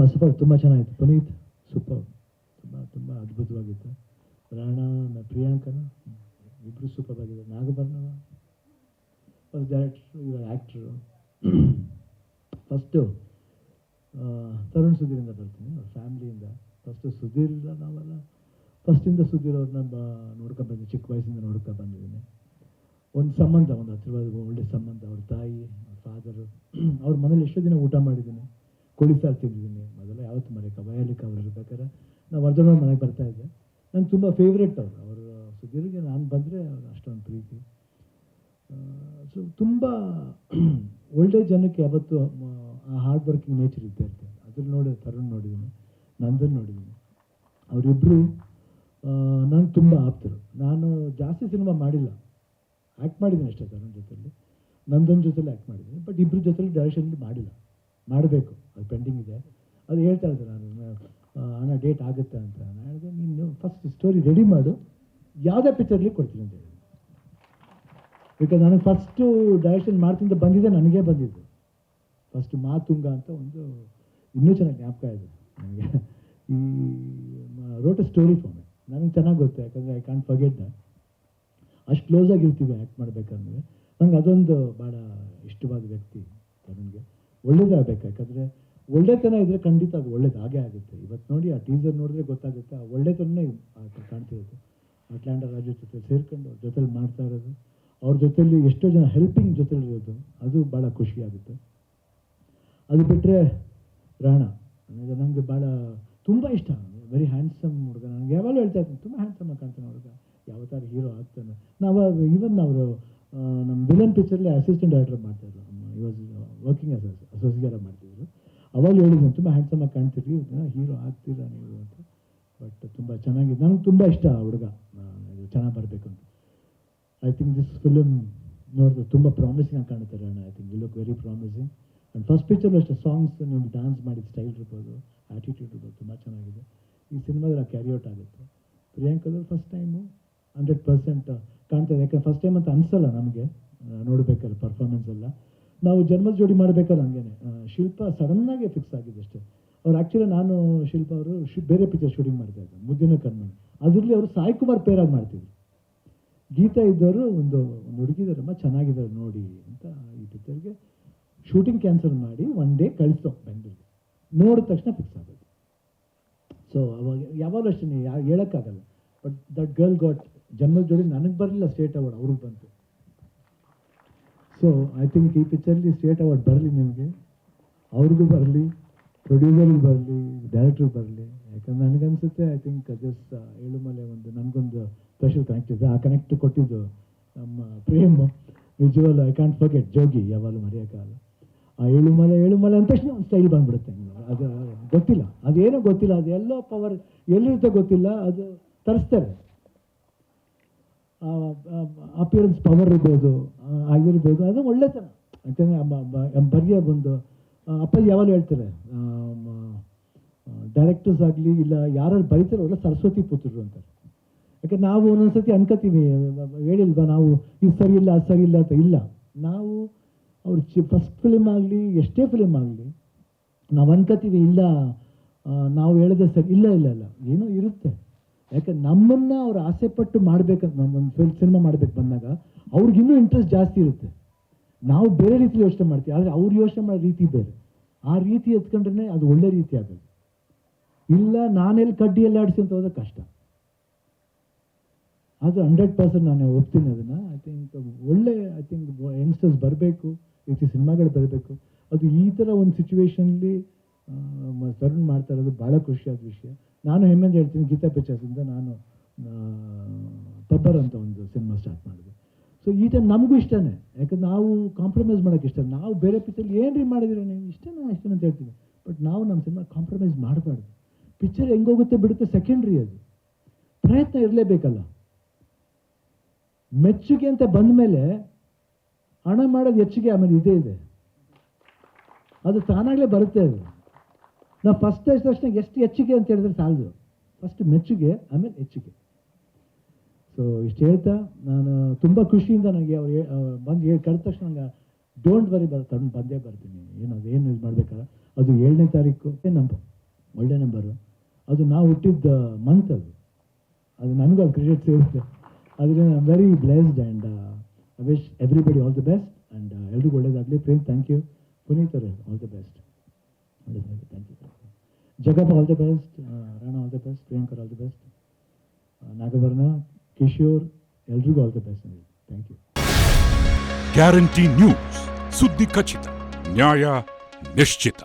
First of all ತುಂಬ ಚೆನ್ನಾಗಿತ್ತು. Puneeth super, ತುಂಬ ಅದ್ಭುತವಾಗಿತ್ತು. ರಾಣಾ ಪ್ರಿಯಾಂಕನ ಇಬ್ಬರು ಸೂಪರ್ ಆಗಿದೆ. ನಾಗಭರಣವ ಫಸ್ಟ್ ಡೈರೆಕ್ಟ್ರು, ಇವಾಗ ಆ್ಯಕ್ಟ್ರು. ಫಸ್ಟು ತರುಣ್ ಸುಧೀರಿಂದ ಬರ್ತೀನಿ, ಅವ್ರ ಫ್ಯಾಮ್ಲಿಯಿಂದ. ಫಸ್ಟು ಸುಧೀರ್ ನಾವೆಲ್ಲ ಫಸ್ಟಿಂದ ಸುಧೀರ್ ಅವ್ರನ್ನ ನೋಡ್ಕೊಂಡ್ಬಂದಿದ್ದೀನಿ, ಚಿಕ್ಕ ವಯಸ್ಸಿಂದ ನೋಡ್ಕೊಂಡ್ಬಂದಿದ್ದೀನಿ. ಒಂದು ಸಂಬಂಧ, ಒಂದು ಹತ್ತಿರವಾದ ಒಳ್ಳೆ ಸಂಬಂಧ. ಅವ್ರ ತಾಯಿ, ಅವ್ರ ಫಾದರು, ಅವ್ರ ಮನೇಲಿ ಎಷ್ಟೋ ದಿನ ಊಟ ಮಾಡಿದ್ದೀನಿ, ಕೋಳಿ ಸಾರು ತಿಂದಿದ್ದೀನಿ. ಮೊದಲ ಯಾವತ್ತು ಮರೆಯಕ್ಕೆ ವಯಲಿಕ್ಕೆ ಅವ್ರು ಇರ್ಬೇಕಾದ್ರೆ ನಾವು ವರ್ಧನವ್ರ ಮನೆಗೆ ಬರ್ತಾಯಿದ್ದೆ. ನಂಗೆ ತುಂಬ ಫೇವ್ರೇಟ್ ಅವರು ಸುಧೀರ್ಗೆ. ನಾನು ಬಂದರೆ ಅಷ್ಟೊಂದು ಪ್ರೀತಿ. ಸೊ ತುಂಬ ಒಳ್ಳೆ ಜನಕ್ಕೆ ಯಾವತ್ತು ಆ ಹಾರ್ಡ್ ವರ್ಕಿಂಗ್ ನೇಚರ್ ಇದ್ದೇ ಇರ್ತದೆ. ಅದ್ರಲ್ಲಿ ನೋಡಿ ತರುಣ್ ನೋಡಿದ್ದೀನಿ, ನಂದನ್ ನೋಡಿದ್ದೀನಿ. ಅವರಿಬ್ಬರು ನನಗೆ ತುಂಬ ಆಪ್ತರು. ನಾನು ಜಾಸ್ತಿ ಸಿನಿಮಾ ಮಾಡಿಲ್ಲ, ಆ್ಯಕ್ಟ್ ಮಾಡಿದ್ದೀನಿ ಅಷ್ಟೇ. ತರುಣ್ ಜೊತೆಲಿ, ನಂದನ್ ಜೊತೆಲಿ ಆ್ಯಕ್ಟ್ ಮಾಡಿದ್ದೀನಿ. ಬಟ್ ಇಬ್ಬರ ಜೊತೆಲಿ ಡೈರೆಕ್ಷನ್ಲಿ ಮಾಡಿಲ್ಲ, ಮಾಡಬೇಕು, ಅದು ಪೆಂಡಿಂಗ್ ಇದೆ. ಅದು ಹೇಳ್ತಾ ಇದ್ದೆ ನಾನು, ಅಣ್ಣ ಡೇಟ್ ಆಗುತ್ತೆ ಅಂತ. ನಾನು ಹೇಳಿದೆ, ನೀನು ಫಸ್ಟ್ ಸ್ಟೋರಿ ರೆಡಿ ಮಾಡು, ಯಾವುದೇ ಪಿಕ್ಚರ್ಲಿ ಕೊಡ್ತೀನಿ ಅಂತ ಹೇಳಿ. ಬಿಕಾಸ್ ನನಗೆ ಫಸ್ಟು ಡೈರೆಕ್ಷನ್ ಮಾಡ್ತಿಂದ ಬಂದಿದ್ದೆ, ನನಗೇ ಬಂದಿದ್ದು ಫಸ್ಟು ಮಾತುಂಗ ಅಂತ ಒಂದು, ಇನ್ನೂ ಚೆನ್ನಾಗಿ ಜ್ಞಾಪಕ ಇದೆ ನನಗೆ. ಈ wrote A story for me, ನನಗೆ ಚೆನ್ನಾಗಿ ಗೊತ್ತು, ಯಾಕಂದರೆ ಐ ಕಾಂಟ್ ಫರ್ಗೆಟ್ ದಟ್. ಅಷ್ಟು ಕ್ಲೋಸ್ ಆಗಿರ್ತೀವಿ ಆ್ಯಕ್ಟ್ ಮಾಡಬೇಕಂದ್ರೆ. ನಂಗೆ ಅದೊಂದು ಭಾಳ ಇಷ್ಟವಾದ ವ್ಯಕ್ತಿ ತರುಣ್ಗೆ. ಒಳ್ಳೇದಾಗಬೇಕು, ಯಾಕಂದರೆ ಒಳ್ಳೆತನ ಇದ್ದರೆ ಖಂಡಿತ ಅದು ಒಳ್ಳೇದು ಆಗೇ ಆಗುತ್ತೆ. ಇವತ್ತು ನೋಡಿ ಆ ಟೀಸರ್ ನೋಡಿದ್ರೆ ಗೊತ್ತಾಗುತ್ತೆ, ಆ ಒಳ್ಳೆತನನೇ ಕಾಣ್ತಿರೋದು. ಅಟ್ಲಾಂಟಾ ರಾಜು ಜೊತೆ ಸೇರ್ಕೊಂಡು ಅವ್ರ ಜೊತೆಲಿ ಮಾಡ್ತಾ ಇರೋದು, ಅವ್ರ ಜೊತೆಲಿ ಎಷ್ಟೋ ಜನ ಹೆಲ್ಪಿಂಗ್ ಜೊತೆಲಿರೋದು, ಅದು ಭಾಳ ಖುಷಿಯಾಗುತ್ತೆ. ಅದು ಬಿಟ್ಟರೆ ರಾಣಾ ನನಗೆ ಭಾಳ ತುಂಬ ಇಷ್ಟ. ವೆರಿ ಹ್ಯಾಂಡ್ಸಮ್ ಹುಡುಗ. ನನಗೆ ಯಾವಾಗಲೂ ಹೇಳ್ತಾ ಇರ್ತೀನಿ, ತುಂಬ ಹ್ಯಾಂಡ್ಸಮ್ ಕಾಣ್ತಾನೆ ಹುಡುಗ, ಯಾವ ಥರ ಹೀರೋ ಆಗ್ತಾನೆ. ಈವನ್ ಅವರು ನಮ್ಮ ವಿಲನ್ ಪಿಕ್ಚರ್ಲಿ ಅಸಿಸ್ಟೆಂಟ್ ಡೈರೆಕ್ಟರ್ ಮಾಡ್ತಾಯಿದ್ರು, ಈ ವಾಸ್ ವರ್ಕಿಂಗ್ ಅಸೋಸಿಯೇಟ್ ಮಾಡ್ತಿದ್ರು. ಅವಾಗ ಹೇಳಿದ್ರು, ತುಂಬ ಹ್ಯಾಂಡ್ಸಮ್ ಆಗಿ ಕಾಣ್ತೀರಿ, ಹೀರೋ ಆಗ್ತೀರಾ ನೀವು ಅಂತ. ಬಟ್ ತುಂಬ ಚೆನ್ನಾಗಿದೆ, ನನಗೆ ತುಂಬ ಇಷ್ಟ ಆ ಹುಡುಗ, ಚೆನ್ನಾಗಿ ಬರಬೇಕು ಅಂತ. ಐ ಥಿಂಕ್ ದಿಸ್ ಫಿಲಮ್ ನೋಡಿದ್ರೆ ತುಂಬ ಪ್ರಾಮಿಸಿಂಗ್ ಆಗಿ ಕಾಣುತ್ತೆ Rana. I think you look very promising. And first ಪಿಕ್ಚರ್ಲು ಅಷ್ಟೇ, ಸಾಂಗ್ಸ್ ನೀವು ಡ್ಯಾನ್ಸ್ ಮಾಡಿದ ಸ್ಟೈಲ್ ಇರ್ಬೋದು, ಆ್ಯಟಿಟ್ಯೂಡ್ ಇರ್ಬೋದು, ತುಂಬ ಚೆನ್ನಾಗಿದೆ. ಈ ಸಿನಿಮಾದಲ್ಲಿ ಕ್ಯಾರಿಔಟ್ ಆಗುತ್ತೆ. ಪ್ರಿಯಾಂಕದಲ್ಲಿ ಫಸ್ಟ್ ಟೈಮು 100% ಕಾಣ್ತಾ ಇದೆ. ಯಾಕಂದ್ರೆ ಫಸ್ಟ್ ಟೈಮ್ ಅಂತ ಅನಿಸಲ್ಲ ನಮಗೆ ನೋಡಬೇಕಾದ್ರೆ ಪರ್ಫಾರ್ಮೆನ್ಸ್ ಎಲ್ಲ. ನಾವು ಜನ್ಮದ ಜೋಡಿ ಮಾಡಬೇಕಾದ್ರೆ ಹಂಗೇನೆ. ಶಿಲ್ಪ ಸಡನ್ನಾಗಿ ಫಿಕ್ಸ್ ಆಗಿದೆ ಅಷ್ಟೇ. ಅವ್ರು ಆ್ಯಕ್ಚುಲಿ, ನಾನು ಶಿಲ್ಪ ಅವರು ಬೇರೆ ಪಿಕ್ಚರ್ ಶೂಟಿಂಗ್ ಮಾಡ್ತಾಯಿದ್ರು, ಮುದ್ದಿನ ಕಣ್ಮಣಿ. ಅದರಲ್ಲಿ ಅವರು ಸಾಯಿ ಕುಮಾರ್ ಪೇರಾಗಿ ಮಾಡ್ತಿದ್ರು. ಗೀತಾ ಇದ್ದವರು ಒಂದು ಹುಡುಗಿದಾರಮ್ಮ ಚೆನ್ನಾಗಿದ್ದಾರೆ ನೋಡಿ ಅಂತ ಈ ಪಿಕ್ಚರ್ಗೆ ಶೂಟಿಂಗ್ ಕ್ಯಾನ್ಸಲ್ ಮಾಡಿ ಒನ್ ಡೇ ಕಳಿಸ್ತೋ ಬೆಂಗಳೂರಿಗೆ. ನೋಡಿದ ತಕ್ಷಣ ಫಿಕ್ಸ್ ಆಗೋದು. ಸೊ ಅವಾಗ ಯಾವಾಗಲೂ ಅಷ್ಟೇ ಹೇಳೋಕ್ಕಾಗಲ್ಲ. ಬಟ್ ದಟ್ ಗರ್ಲ್ ಗಾಟ್ ಜನ್ಮದ ಜೋಡಿ. ನನಗೆ ಬರಲಿಲ್ಲ ಸ್ಟೇಟ್ ಅವಾರ್ಡ್, ಅವ್ರಿಗೆ ಬಂತು. ಸೊ ಐ ಥಿಂಕ್ ಈ ಪಿಕ್ಚರ್ಲಿ ಸ್ಟೇಟ್ ಅವಾರ್ಡ್ ಬರಲಿ ನಿಮಗೆ, ಅವ್ರಿಗೂ ಬರಲಿ, ಪ್ರೊಡ್ಯೂಸರ್ಗೂ ಬರಲಿ, ಡೈರೆಕ್ಟ್ರಿಗೆ ಬರಲಿ. ಯಾಕಂದ್ರೆ ನನಗನ್ಸುತ್ತೆ, ಐ ಥಿಂಕ್ ಜಸ್ಟ್ ಏಳುಮಲೆ ಒಂದು ನನಗೊಂದು ಸ್ಪೆಷಲ್ ಕನೆಕ್ಟ್ ಇದೆ. ಆ ಕನೆಕ್ಟ್ ಕೊಟ್ಟಿದ್ದು ನಮ್ಮ Prem. Visual I can't forget. Jogi ಯಾವಾಗಲೂ ಮರೆಯೋಕ್ಕಾಗಲ್ಲ. ಆ ಏಳುಮಲೆ ಅಂತ ತಕ್ಷಣ ಒಂದು ಸ್ಟೈಲ್ ಬಂದ್ಬಿಡುತ್ತೆ. ಅದು ಗೊತ್ತಿಲ್ಲ, ಅದೇನೋ ಗೊತ್ತಿಲ್ಲ, ಅದು ಎಲ್ಲೋ ಪವರ್ ಎಲ್ಲಿರುತ್ತೆ ಗೊತ್ತಿಲ್ಲ, ಅದು ತರಿಸ್ತಾರೆ. ಅಪಿಯರೆನ್ಸ್ ಪವರ್ ಇರ್ಬೋದು, ಆಗಿರ್ಬೋದು, ಅದು ಒಳ್ಳೆತನ. ಯಾಕಂದರೆ ಬರೆಯ ಬಂದು ಅಪ್ಪಾಜಿ ಯಾವಾಗಲೂ ಹೇಳ್ತಾರೆ, ಡೈರೆಕ್ಟರ್ಸ್ ಆಗಲಿ ಇಲ್ಲ ಯಾರು ಬರೀತಾರೋ ಅವರೆಲ್ಲ ಸರಸ್ವತಿ ಪುತ್ರರು ಅಂತಾರೆ. ಯಾಕಂದ್ರೆ ನಾವು ಒಂದೊಂದ್ಸತಿ ಅನ್ಕೋತೀವಿ, ಹೇಳಿಲ್ವಾ ನಾವು ಇದು ಸರಿ ಇಲ್ಲ ಅದು ಸರಿ ಇಲ್ಲ ಅಂತ. ಇಲ್ಲ, ನಾವು ಅವ್ರ ಫಸ್ಟ್ ಫಿಲಿಮ್ ಆಗಲಿ ಎಷ್ಟೇ ಫಿಲಿಮ್ ಆಗಲಿ ನಾವು ಅನ್ಕೋತೀವಿ, ಇಲ್ಲ ನಾವು ಹೇಳಿದ್ರೆ ಸರಿ, ಇಲ್ಲ ಏನೋ ಇರುತ್ತೆ. ಯಾಕಂದ್ರೆ ನಮ್ಮನ್ನು ಅವ್ರು ಆಸೆ ಪಟ್ಟು ಮಾಡ್ಬೇಕಂತ, ನಮ್ಮೊಂದು ಸಿನಿಮಾ ಮಾಡ್ಬೇಕು ಬಂದಾಗ ಅವ್ರಿಗಿನ್ನೂ ಇಂಟ್ರೆಸ್ಟ್ ಜಾಸ್ತಿ ಇರುತ್ತೆ. ನಾವು ಬೇರೆ ರೀತಿ ಯೋಚನೆ ಮಾಡ್ತೀವಿ, ಆದರೆ ಅವ್ರು ಯೋಚನೆ ಮಾಡೋ ರೀತಿ ಬೇರೆ. ಆ ರೀತಿ ಎತ್ಕೊಂಡ್ರೆ ಅದು ಒಳ್ಳೆ ರೀತಿ ಆಗೋದು. ಇಲ್ಲ ನಾನೆಲ್ಲಿ ಕಡ್ಡಿಯಲ್ಲಿ ಆಡಿಸಿ ಅಂತ ಹೋದ್ರೆ ಕಷ್ಟ. ಅದು 100% ನಾನು ಒಪ್ತೀನಿ ಅದನ್ನು. ಐ ಥಿಂಕ್ ಯಂಗ್ಸ್ಟರ್ಸ್ ಬರಬೇಕು, ಈ ರೀತಿ ಸಿನಿಮಾಗಳು ಬರಬೇಕು. ಅದು ಈ ಥರ ಒಂದು ಸಿಚುವೇಶನ್ಲಿ ತರುಣ್ ಮಾಡ್ತಾ ಇರೋದು ಭಾಳ ಖುಷಿಯಾದ ವಿಷಯ. ನಾನು ಹೆಮ್ಮೆಂದು ಹೇಳ್ತೀನಿ, ಗೀತಾ ಪಿಕ್ಚರ್ಸಿಂದ ನಾನು ಪಬ್ಬರ್ ಅಂತ ಒಂದು ಸಿನಿಮಾ ಸ್ಟಾರ್ಟ್ ಮಾಡಿದೆ. ಸೊ ಈ ಟೈಮ್ ನಮಗೂ ಇಷ್ಟನೇ, ಯಾಕಂದ್ರೆ ನಾವು ಕಾಂಪ್ರಮೈಸ್ ಮಾಡೋಕ್ಕೆ ಇಷ್ಟ. ನಾವು ಬೇರೆ ಪಿಕ್ಚರ್ಲಿ ಏನ್ರಿ ಮಾಡಿದ್ರೆ ನೀವು ಇಷ್ಟನೇ ಅಂತ ಹೇಳ್ತೀವಿ. ಬಟ್ ನಾವು ನಮ್ಮ ಸಿನಿಮಾ ಕಾಂಪ್ರಮೈಸ್ ಮಾಡಬಾರ್ದು. ಪಿಕ್ಚರ್ ಹೆಂಗೋಗುತ್ತೆ ಬಿಡುತ್ತೆ ಸೆಕೆಂಡ್ರಿ, ಅದು ಪ್ರಯತ್ನ ಇರಲೇಬೇಕಲ್ಲ. ಮೆಚ್ಚುಗೆ ಅಂತ ಬಂದ ಮೇಲೆ ಹಣ ಮಾಡೋದು ಹೆಚ್ಚಿಗೆ, ಆಮೇಲೆ ಇದೇ ಇದೆ, ಅದು ತಾನಾಗಲೇ ಬರುತ್ತೆ. ಅದು ನಾವು ಫಸ್ಟ್ ತಕ್ಷಣ ಎಷ್ಟು ಹೆಚ್ಚಿಗೆ ಅಂತ ಹೇಳಿದ್ರೆ ಸಾಲದು. ಫಸ್ಟ್ ಮೆಚ್ಚುಗೆ, ಆಮೇಲೆ ಹೆಚ್ಚಿಗೆ. ಸೊ ಇಷ್ಟು ಹೇಳ್ತಾ ನಾನು ತುಂಬ ಖುಷಿಯಿಂದ ನನಗೆ ಅವ್ರು ಬಂದು ಕರೆದ ತಕ್ಷಣ ನಂಗೆ ಡೋಂಟ್ ವರಿ ತಂದು ಬಂದೇ ಬರ್ತೀನಿ. ಏನು ಅದೇನು ಇದು ಮಾಡಬೇಕಲ್ಲ, ಅದು 7ನೇ ತಾರೀಕು ನಂಬ ಒಳ್ಳೆ ನಂಬರು. ಅದು ನಾವು ಹುಟ್ಟಿದ್ದ ಮಂತ್ ಅದು ನನಗೂ ಅದು ಕ್ರೆಡಿಟ್ ಸಿಗುತ್ತೆ. ಅದರಿಂದ I am very blessed and I wish everybody all the best and ಎಲ್ರಿಗೂ ಒಳ್ಳೇದಾಗಲಿ. Prem thank you. ಪುನೀತ್ ಅವರೇ ಆಲ್ ದಿ ಬೆಸ್ಟ್. ಒಳ್ಳೇದಾಗಲಿ. Thank you. Jagappa all the best. Rana all the best. Priyankar all the best. Nagabharana, Kishore ಎಲ್ರಿಗೂ all the best. Thank you. Guarantee news, ಸುದ್ದಿ ಖಚಿತ, ನ್ಯಾಯ ನಿಶ್ಚಿತ.